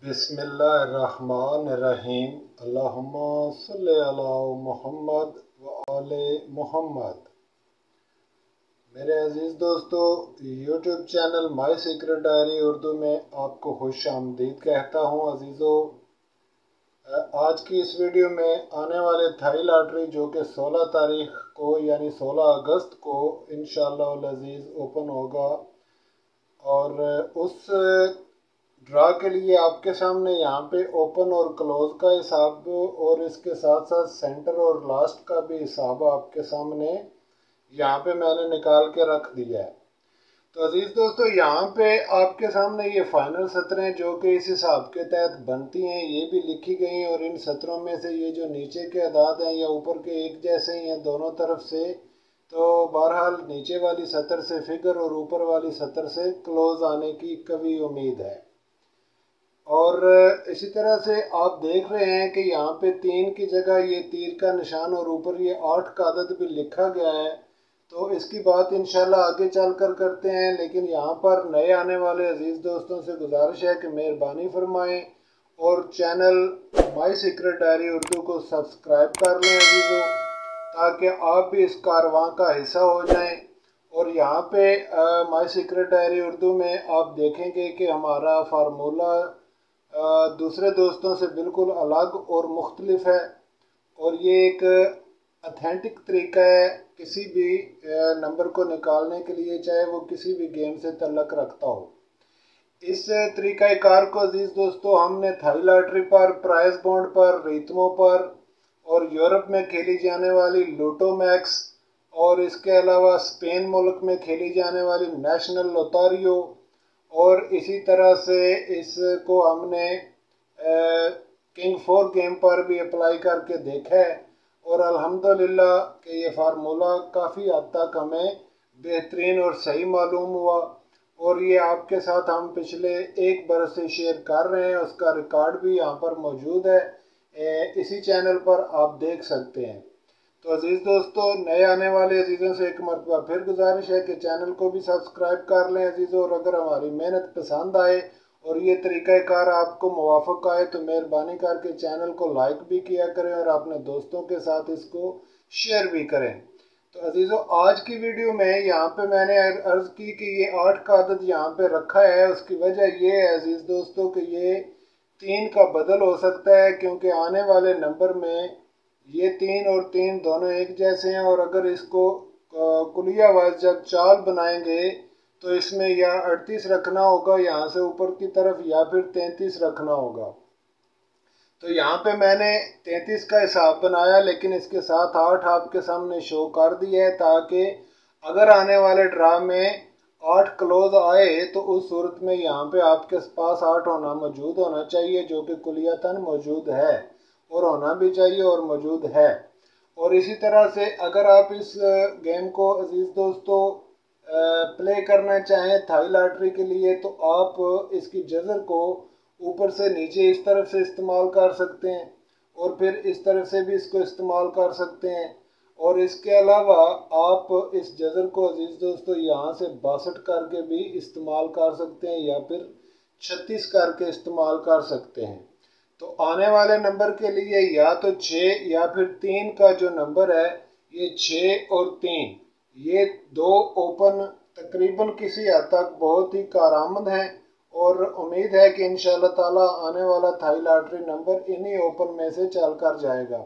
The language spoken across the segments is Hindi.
बिस्मिल्लाहिर्रहमानिर्रहीम। अल्लाहुम्मा सल्लि अला मुहम्मद व आले मुहम्मद। मेरे अज़ीज़ दोस्तों, YouTube channel my secret diary Urdu में आपको खुश आमदीद कहता हूँ। अजीज़ों, आज की इस वीडियो में आने वाले थाई लॉटरी जो कि 16 तारीख को यानी 16 अगस्त को इंशाअल्लाह अज़ीज़ ओपन होगा, और उस ड्रा के लिए आपके सामने यहाँ पे ओपन और क्लोज का हिसाब और इसके साथ साथ सेंटर और लास्ट का भी हिसाब आपके सामने यहाँ पे मैंने निकाल के रख दिया है। तो अजीज़ दोस्तों, यहाँ पे आपके सामने ये फाइनल सतरें जो कि इस हिसाब के तहत बनती हैं ये भी लिखी गई हैं, और इन सतरों में से ये जो नीचे के अदाद हैं या ऊपर के एक जैसे ही हैं दोनों तरफ से, तो बहरहाल नीचे वाली सतर से फिगर और ऊपर वाली सतर से क्लोज आने की कभी उम्मीद है। और इसी तरह से आप देख रहे हैं कि यहाँ पे 3 की जगह ये तीर का निशान और ऊपर ये 8 का अदद भी लिखा गया है। तो इसकी बात इंशाल्लाह आगे चल कर करते हैं, लेकिन यहाँ पर नए आने वाले अजीज़ दोस्तों से गुजारिश है कि मेहरबानी फरमाएं और channel my secret diary Urdu को सब्सक्राइब कर लें अजीज़ों, ताकि आप भी इस कारवां का हिस्सा हो जाएं। और यहाँ पे माई सीक्रेट डायरी उर्दू में आप देखेंगे कि हमारा फार्मूला दूसरे दोस्तों से बिल्कुल अलग और मुख्तलिफ है, और ये एक अथेंटिक तरीका है किसी भी नंबर को निकालने के लिए, चाहे वो किसी भी गेम से तल्लक रखता हो। इस तरीक़ाकार को अजीज़ दोस्तों हमने थाई लॉटरी पर, प्राइस बॉन्ड पर, रितमों पर और यूरोप में खेली जाने वाली लूटो मैक्स और इसके अलावा स्पेन मुल्क में खेली जाने वाली नेशनल लोतारियो और इसी तरह से इसको हमने किंग 4 गेम पर भी अप्लाई करके देखा है, और अल्हम्दुलिल्लाह कि ये फार्मूला काफ़ी हद तक हमें बेहतरीन और सही मालूम हुआ, और ये आपके साथ हम पिछले एक बरस से शेयर कर रहे हैं। उसका रिकॉर्ड भी यहाँ पर मौजूद है, इसी चैनल पर आप देख सकते हैं। तो अजीज़ दोस्तों, नए आने वाले अजीज़ों से एक मरतबा फिर गुजारिश है कि चैनल को भी सब्सक्राइब कर लें अजीज़ों, और अगर हमारी मेहनत पसंद आए और ये तरीक़ाकार आपको मुवाफ़क़ आए तो मेहरबानी करके चैनल को लाइक भी किया करें और अपने दोस्तों के साथ इसको शेयर भी करें। तो अजीज़ों, आज की वीडियो में यहाँ पे मैंने अर्ज़ की कि ये 8 का अदद यहाँ पे रखा है। उसकी वजह ये है अजीज़ दोस्तों कि ये 3 का बदल हो सकता है, क्योंकि आने वाले नंबर में ये 3 और 3 दोनों एक जैसे हैं, और अगर इसको कुलिया वाइज जब चाल बनाएंगे तो इसमें या 38 रखना होगा यहाँ से ऊपर की तरफ, या फिर 33 रखना होगा। तो यहाँ पे मैंने 33 का हिसाब बनाया, लेकिन इसके साथ 8 आपके सामने शो कर दिया है, ताकि अगर आने वाले ड्रा में 8 क्लोज आए तो उस सूरत में यहाँ पे आपके पास 8 मौजूद होना चाहिए, जो कि कुलियतन मौजूद है और होना भी चाहिए और मौजूद है। और इसी तरह से अगर आप इस गेम को अजीज़ दोस्तों प्ले करना चाहें थाई लॉटरी के लिए, तो आप इसकी जज़र को ऊपर से नीचे इस तरफ से इस्तेमाल कर सकते हैं, और फिर इस तरफ से भी इसको इस्तेमाल कर सकते हैं, और इसके अलावा आप इस जज़र को अजीज़ दोस्तों यहाँ से 62 करके भी इस्तेमाल कर सकते हैं, या फिर 36 करके इस्तेमाल कर सकते हैं। तो आने वाले नंबर के लिए या तो 6 या फिर 3 का जो नंबर है, ये 6 और 3 ये दो ओपन तकरीबन किसी हद तक बहुत ही कारआमद हैं, और उम्मीद है कि इंशाअल्लाह ताला आने वाला थाई लॉटरी नंबर इन्हीं ओपन में से चल कर जाएगा।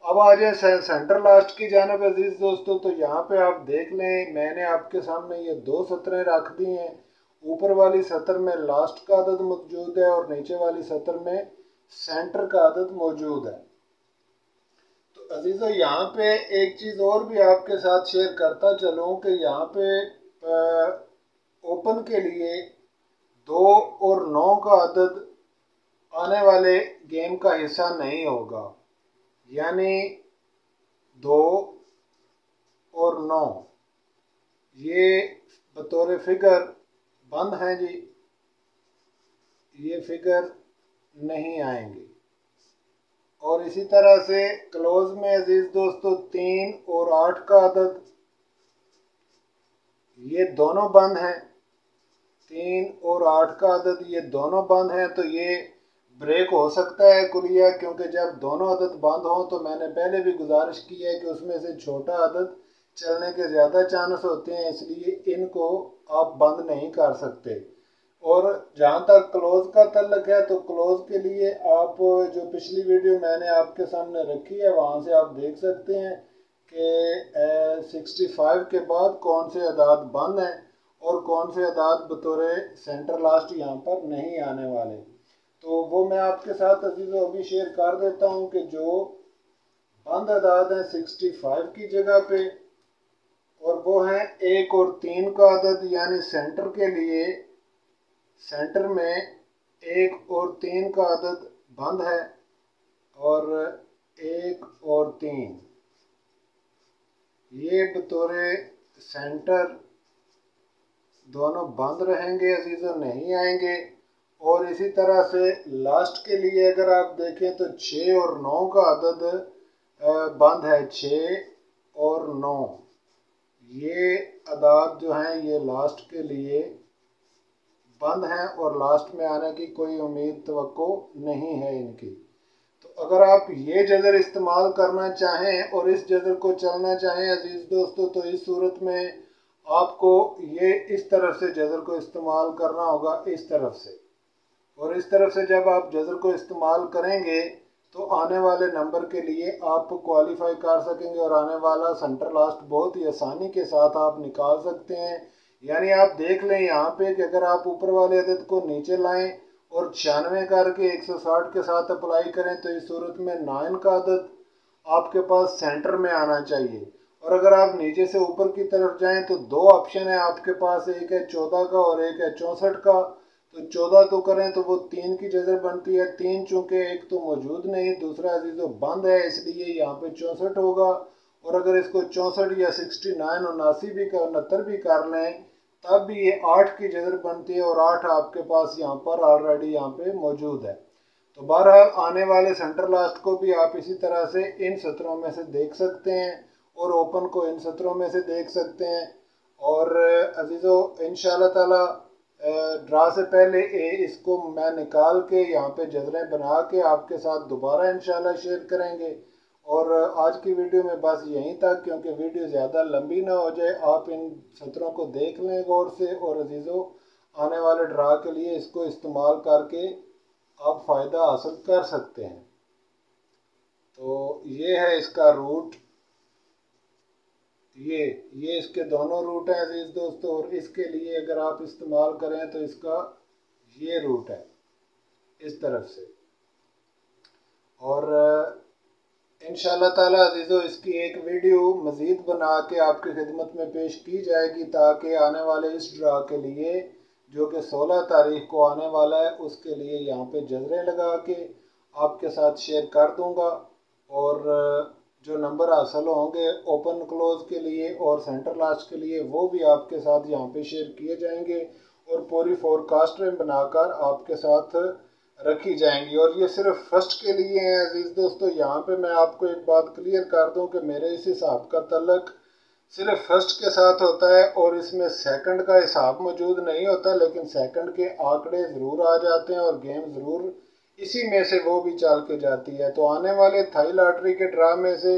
अब आ जाए सेंटर लास्ट की जानब अजीज़ दोस्तों, तो यहाँ पे आप देख लें मैंने आपके सामने ये 2 सतरें रख दी हैं। ऊपर वाली सतर में लास्ट का अदद मौजूद है और नीचे वाली सतर में सेंटर का अदद मौजूद है। तो अजीज़ों, यहाँ पे एक चीज़ और भी आपके साथ शेयर करता चलूँ कि यहाँ पे ओपन के लिए 2 और 9 का अदद आने वाले गेम का हिस्सा नहीं होगा, यानी 2 और 9 ये बतौर फिगर बंद हैं जी, ये फिगर नहीं आएंगे। और इसी तरह से क्लोज में अजीज़ दोस्तों 3 और 8 का अदद ये दोनों बंद हैं, 3 और 8 का अदद ये दोनों बंद हैं, तो ये ब्रेक हो सकता है कुलिया, क्योंकि जब दोनों अदद बंद हों तो मैंने पहले भी गुजारिश की है कि उसमें से छोटा अदद चलने के ज़्यादा चांस होते हैं, इसलिए इनको आप बंद नहीं कर सकते। और जहाँ तक क्लोज़ का तल्लक है तो क्लोज़ के लिए आप जो पिछली वीडियो मैंने आपके सामने रखी है वहाँ से आप देख सकते हैं कि 65 के बाद कौन से अदाद बंद हैं और कौन से अदाद बतौर सेंटर लास्ट यहाँ पर नहीं आने वाले। तो वो मैं आपके साथ अजीज़ों अभी शेयर कर देता हूँ कि जो बंद अदाद हैं 65 की जगह पे, और वो हैं 1 और 3 का अदद, यानी सेंटर के लिए सेंटर में 1 और 3 का अदद बंद है और 1 और 3 ये बतौर सेंटर दोनों बंद रहेंगे अजीज़ों, नहीं आएंगे। और इसी तरह से लास्ट के लिए अगर आप देखें तो 6 और 9 का अदद बंद है। 6 और 9 ये अदाद जो हैं ये लास्ट के लिए बंद हैं और लास्ट में आने की कोई उम्मीद तवक्को नहीं है इनकी। तो अगर आप ये जज़र इस्तेमाल करना चाहें और इस जज़र को चलना चाहें अजीज़ दोस्तों, तो इस सूरत में आपको ये इस तरफ से जज़र को इस्तेमाल करना होगा, इस तरफ से। और इस तरफ से जब आप जज़र को इस्तेमाल करेंगे तो आने वाले नंबर के लिए आप क्वालिफाई कर सकेंगे और आने वाला सेंटर लास्ट बहुत ही आसानी के साथ आप निकाल सकते हैं। यानी आप देख लें यहाँ पे कि अगर आप ऊपर वाले अदद को नीचे लाएं और 96 करके 160 के साथ अप्लाई करें तो इस सूरत में 9 का अदद आपके पास सेंटर में आना चाहिए। और अगर आप नीचे से ऊपर की तरफ जाएं तो दो ऑप्शन है आपके पास, एक है 14 का और एक है 64 का। तो 14 तो करें तो वो 3 की जजर बनती है। 3 चूंकि एक तो मौजूद नहीं, दूसरा अजीज़ों बंद है, इसलिए यहाँ पे 64 होगा। और अगर इसको 64 या 69 79 भी 69 भी कर लें तब भी ये 8 की जजर बनती है और 8 आपके पास यहाँ पर ऑलरेडी यहाँ पे मौजूद है। तो बहरहाल आने वाले सेंटर लास्ट को भी आप इसी तरह से इन सत्रों में से देख सकते हैं और ओपन को इन सत्रों में से देख सकते हैं। और अजीज़ों इंशाल्लाह ताला ड्रा से पहले इसको मैं निकाल के यहाँ पे जजरें बना के आपके साथ दोबारा इंशाल्लाह शेयर करेंगे। और आज की वीडियो में बस यहीं तक, क्योंकि वीडियो ज़्यादा लंबी ना हो जाए। आप इन सत्रों को देख लें गौर से और अजीज़ों आने वाले ड्रा के लिए इसको इस्तेमाल करके आप फ़ायदा हासिल कर सकते हैं। तो ये है इसका रूट, ये इसके दोनों रूट हैं अजीज़ दोस्तों। और इसके लिए अगर आप इस्तेमाल करें तो इसका ये रूट है इस तरफ से। और इंशाल्लाह ताला अजीज़ों इसकी एक वीडियो मज़ीद बना के आपकी खिदमत में पेश की जाएगी, ताकि आने वाले इस ड्रा के लिए जो कि 16 तारीख को आने वाला है उसके लिए यहाँ पे जजरें लगा के आपके साथ शेयर कर दूँगा। और जो नंबर हासिल होंगे ओपन क्लोज के लिए और सेंटर लास्ट के लिए वो भी आपके साथ यहाँ पे शेयर किए जाएंगे और पूरी फोरकास्ट में बनाकर आपके साथ रखी जाएंगी। और ये सिर्फ फर्स्ट के लिए हैं अजीज़ दोस्तों। यहाँ पे मैं आपको एक बात क्लियर कर दूँ कि मेरे इस हिसाब का तल्लक सिर्फ फर्स्ट के साथ होता है और इसमें सेकंड का हिसाब मौजूद नहीं होता, लेकिन सेकंड के आंकड़े ज़रूर आ जाते हैं और गेम ज़रूर इसी में से वो भी चल के जाती है। तो आने वाले थाई लॉटरी के ड्रा में से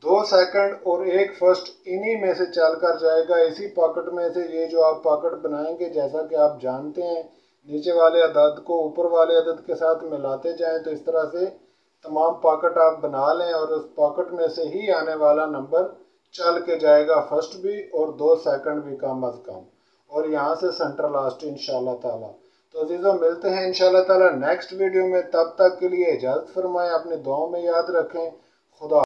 2 सेकंड और 1 फर्स्ट इन्हीं में से चल कर जाएगा, इसी पॉकेट में से। ये जो आप पॉकेट बनाएंगे, जैसा कि आप जानते हैं, नीचे वाले अदद को ऊपर वाले अदद के साथ मिलाते जाएं, तो इस तरह से तमाम पॉकेट आप बना लें और उस पॉकेट में से ही आने वाला नंबर चल के जाएगा, फर्स्ट भी और 2 सेकंड भी कम अज़ कम, और यहाँ से सेंटर लास्ट इंशाल्लाह ताला। तो अजीज़ों मिलते हैं इंशाल्लाह ताला नेक्स्ट वीडियो में, तब तक के लिए इजाज़त फरमाएं, अपने दुआओं में याद रखें। खुदा।